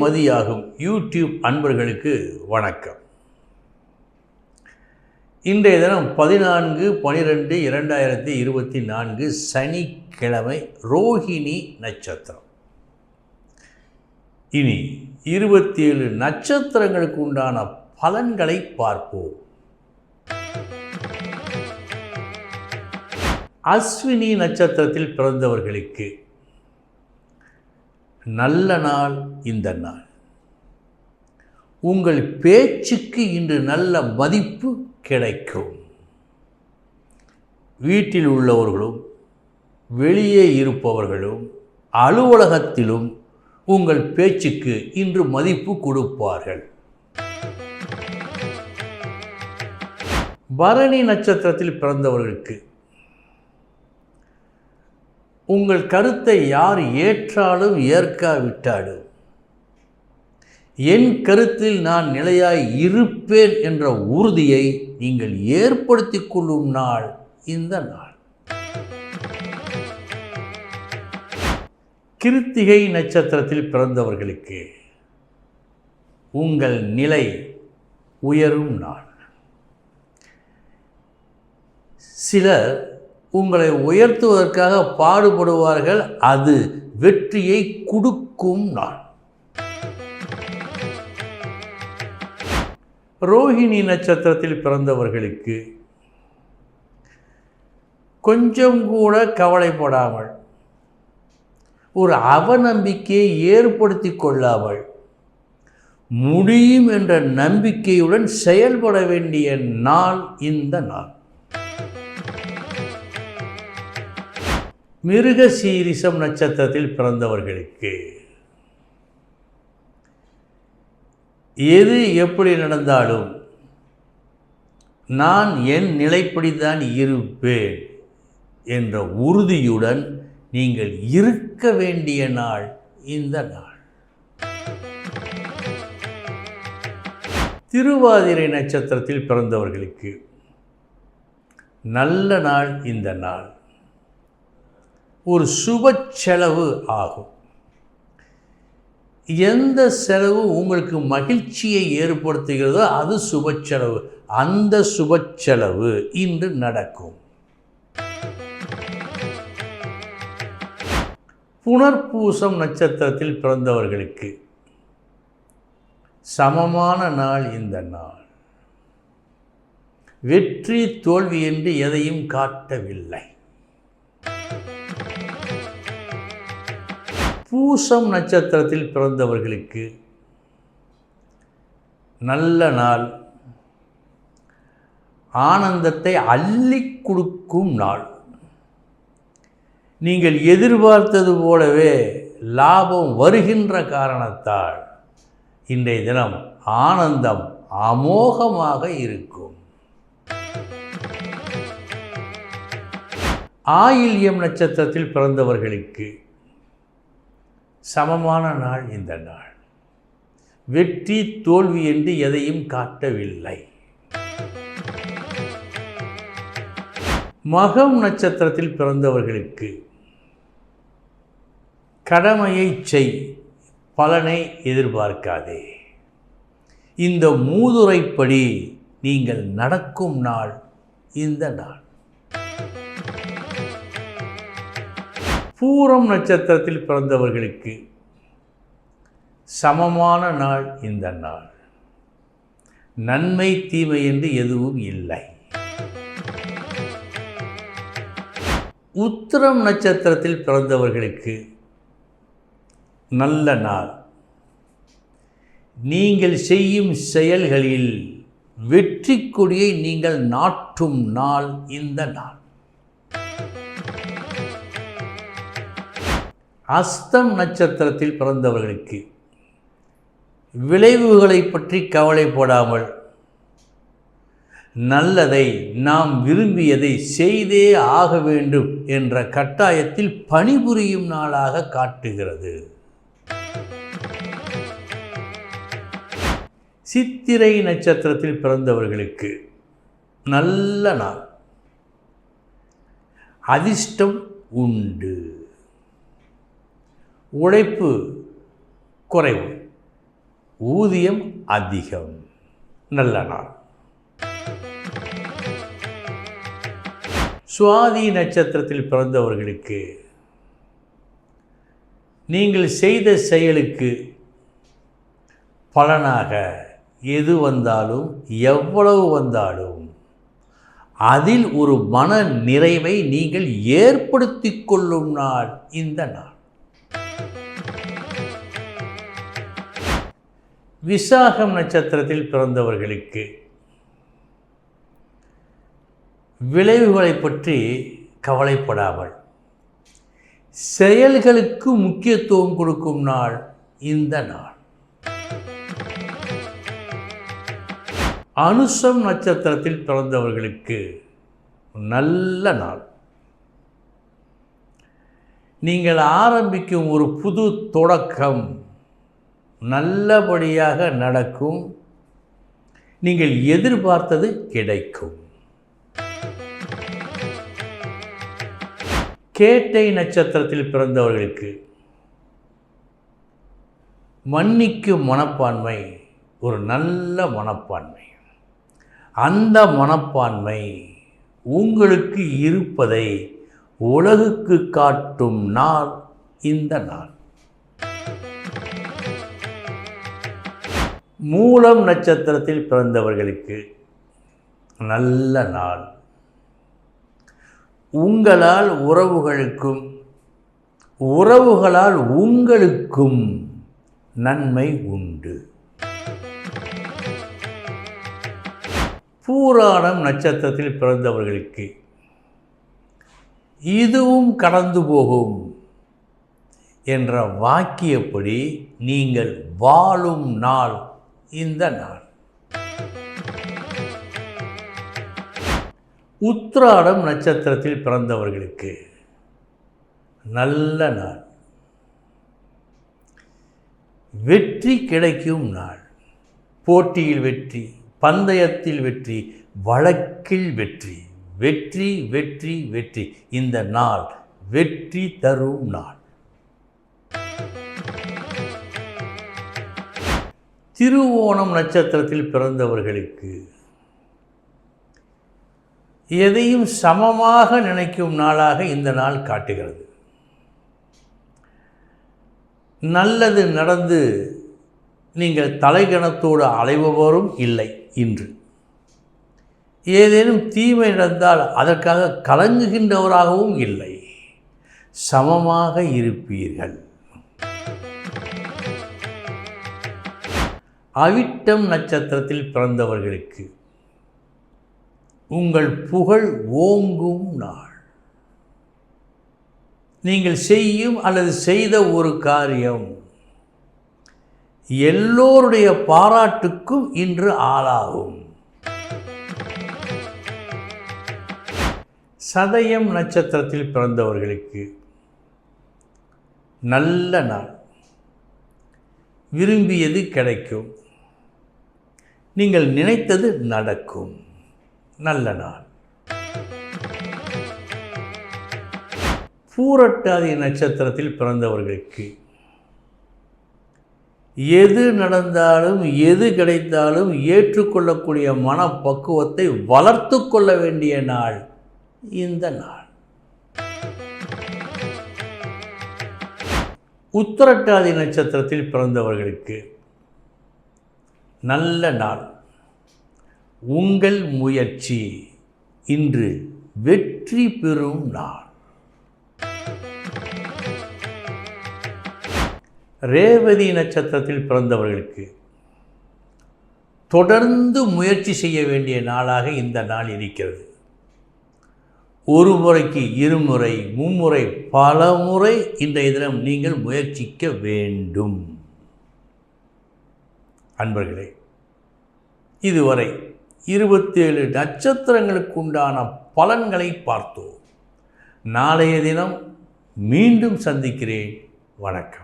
மதியாகும் YouTube அன்பர்களுக்கு வணக்கம். இன்றைய தினம் 14/12/2024 சனிக்கிழமை, ரோஹிணி நட்சத்திரம். இனி 27 நட்சத்திரங்களுக்கு உண்டான பலன்களை பார்ப்போம். அஸ்வினி நட்சத்திரத்தில் பிறந்தவர்களுக்கு நல்ல நாள் இந்த நாள். உங்கள் பேச்சுக்கு இன்று நல்ல மதிப்பு கிடைக்கும். வீட்டில் உள்ளவர்களும் வெளியே இருப்பவர்களும் அலுவலகத்திலும் உங்கள் பேச்சுக்கு இன்று மதிப்பு கொடுப்பார்கள். பரணி நட்சத்திரத்தில் பிறந்தவர்களுக்கு உங்கள் கருத்தை யார் ஏற்றாலும் ஏற்காவிட்டாலும் என் கருத்தில் நான் நிலையாய் இருப்பேன் என்ற உறுதியை நீங்கள் ஏற்படுத்தி கொள்ளும் நாள் இந்த நாள். கிருத்திகை நட்சத்திரத்தில் பிறந்தவர்களுக்கு உங்கள் நிலை உயரும் நாள். சிலர் உங்களை உயர்த்துவதற்காக பாடுபடுவார்கள். அது வெற்றியை கொடுக்கும் நாள். ரோஹிணி நட்சத்திரத்தில் பிறந்தவர்களுக்கு கொஞ்சம் கூட கவலைப்படாமல், ஒரு அவநம்பிக்கையை ஏற்படுத்தி கொள்ளாமல், முடியும் என்ற நம்பிக்கையுடன் செயல்பட வேண்டிய நாள் இந்த நாள். மிருகசீரிஷம் நட்சத்திரத்தில் பிறந்தவர்களுக்கு எது எப்படி நடந்தாலும் நான் என் நிலைப்படிதான் இருப்பேன் என்ற உறுதியுடன் நீங்கள் இருக்க வேண்டிய நாள் இந்த நாள். திருவாதிரை நட்சத்திரத்தில் பிறந்தவர்களுக்கு நல்ல நாள் இந்த நாள். ஒரு சுப செலவு ஆகும். எந்த செலவு உங்களுக்கு மகிழ்ச்சியை ஏற்படுத்துகிறதோ அது சுப செலவு. அந்த சுப செலவு இன்று நடக்கும். புனர்பூசம் நட்சத்திரத்தில் பிறந்தவர்களுக்கு சமமான நாள் இந்த நாள். வெற்றி தோல்வி என்று எதையும் காட்டவில்லை. பூசம் நட்சத்திரத்தில் பிறந்தவர்களுக்கு நல்ல நாள். ஆனந்தத்தை அள்ளி கொடுக்கும் நாள். நீங்கள் எதிர்பார்த்தது போலவே லாபம் வருகின்ற காரணத்தால் இன்றைய தினம் ஆனந்தம் அமோகமாக இருக்கும். ஆயில்யம் நட்சத்திரத்தில் பிறந்தவர்களுக்கு சமமான நாள் இந்த நாள். வெற்றி தோல்வி என்று எதையும் காட்டவில்லை. மகம் நட்சத்திரத்தில் பிறந்தவர்களுக்கு கடமையை செய், பலனை எதிர்பார்க்காதே. இந்த மூதுரைப்படி நீங்கள் நடக்கும் நாள் இந்த நாள். பூரம் நட்சத்திரத்தில் பிறந்தவர்களுக்கு சமமான நாள் இந்த நாள். நன்மை தீமை என்று எதுவும் இல்லை. உத்திரம் நட்சத்திரத்தில் பிறந்தவர்களுக்கு நல்ல நாள். நீங்கள் செய்யும் செயல்களில் வெற்றி கொடியை நீங்கள் நாட்டும் நாள் இந்த நாள். அஸ்தம் நட்சத்திரத்தில் பிறந்தவர்களுக்கு விளைவுகளை பற்றி கவலைப்படாமல் நல்லதை, நாம் விரும்பியதை செய்தே ஆக வேண்டும் என்ற கட்டாயத்தில் பணிபுரியும் நாளாக காட்டுகிறது. சித்திரை நட்சத்திரத்தில் பிறந்தவர்களுக்கு நல்ல நாள். அதிர்ஷ்டம் உண்டு. உழைப்பு குறைவு. ஊதியம் அதிகம். நல்ல நாள். சுவாதி நட்சத்திரத்தில் பிறந்தவர்களுக்கு நீங்கள் செய்த செயலுக்கு பலனாக எது வந்தாலும் எவ்வளவு வந்தாலும் அதில் ஒரு மன நிறைவை நீங்கள் ஏற்படுத்தி கொள்ளும் நாள் இந்த நாள். விசாகம் நட்சத்திரத்தில் பிறந்தவர்களுக்கு விளைவுகளை பற்றி கவலைப்படாமல் செயல்களுக்கு முக்கியத்துவம் கொடுக்கும் நாள் இந்த நாள். அனுசம் நட்சத்திரத்தில் பிறந்தவர்களுக்கு நல்ல நாள். நீங்கள் ஆரம்பிக்கும் ஒரு புது தொடக்கம் நல்லபடியாக நடக்கும். நீங்கள் எதிர்பார்த்தது கிடைக்கும். கேட்டை நட்சத்திரத்தில் பிறந்தவர்களுக்கு மன்னிக்கும் மனப்பான்மை ஒரு நல்ல மனப்பான்மை. அந்த மனப்பான்மை உங்களுக்கு இருப்பதை உலகுக்கு காட்டும் நாள் இந்த நாள். மூலம் நட்சத்திரத்தில் பிறந்தவர்களுக்கு நல்ல நாள். உங்களால் உறவுகளுக்கும் உறவுகளால் உங்களுக்கும் நன்மை உண்டு. பூராடம் நட்சத்திரத்தில் பிறந்தவர்களுக்கு இதுவும் கடந்து போகும் என்ற வாக்கியப்படி நீங்கள் வாழும் நாள் இந்த நாள். உத்திராடம் நட்சத்திரத்தில் பிறந்தவர்களுக்கு நல்ல நாள். வெற்றி கிடைக்கும் நாள். போட்டியில் வெற்றி, பந்தயத்தில் வெற்றி, வழக்கில் வெற்றி, வெற்றி வெற்றி வெற்றி. இந்த நாள் வெற்றி தரும் நாள். திருவோணம் நட்சத்திரத்தில் பிறந்தவர்களுக்கு எதையும் சமமாக நினைக்கும் நாளாக இந்த நாள் காட்டுகிறது. நல்லது நடந்து நீங்கள் தலைகணத்தோடு அலைபவரும் இல்லை. இன்று ஏதேனும் தீமை நடந்தால் அதற்காக கலங்குகின்றவராகவும் இல்லை. சமமாக இருப்பீர்கள். அவிட்டம் நட்சத்திரத்தில் பிறந்தவர்களுக்கு உங்கள் புகழ் ஓங்கும் நாள். நீங்கள் செய்யும் அல்லது செய்த ஒரு காரியம் எல்லோருடைய பாராட்டுக்கும் இன்று ஆளாகும். சதயம் நட்சத்திரத்தில் பிறந்தவர்களுக்கு நல்ல நாள். விரும்பியது கிடைக்கும். நீங்கள் நினைத்தது நடக்கும். நல்ல நாள். பூரட்டாதி நட்சத்திரத்தில் பிறந்தவர்களுக்கு எது நடந்தாலும் எது கிடைத்தாலும் ஏற்றுக்கொள்ளக்கூடிய மனப்பக்குவத்தை வளர்த்து கொள்ள வேண்டிய நாள் இந்த நாள். உத்திரட்டாதி நட்சத்திரத்தில் பிறந்தவர்களுக்கு நல்ல நாள். உங்கள் முயற்சி இன்று வெற்றி பெறும் நாள். ரேவதி நட்சத்திரத்தில் பிறந்தவர்களுக்கு தொடர்ந்து முயற்சி செய்ய வேண்டிய நாளாக இந்த நாள் இருக்கிறது. ஒரு முறைக்கு இருமுறை, மும்முறை, பல முறை இன்றைய தினம் நீங்கள் முயற்சிக்க வேண்டும். அன்பர்களே, இதுவரை 27 நட்சத்திரங்களுக்கு உண்டான பலன்களை பார்த்தோம். நாளைய தினம் மீண்டும் சந்திக்கிறேன். வணக்கம்.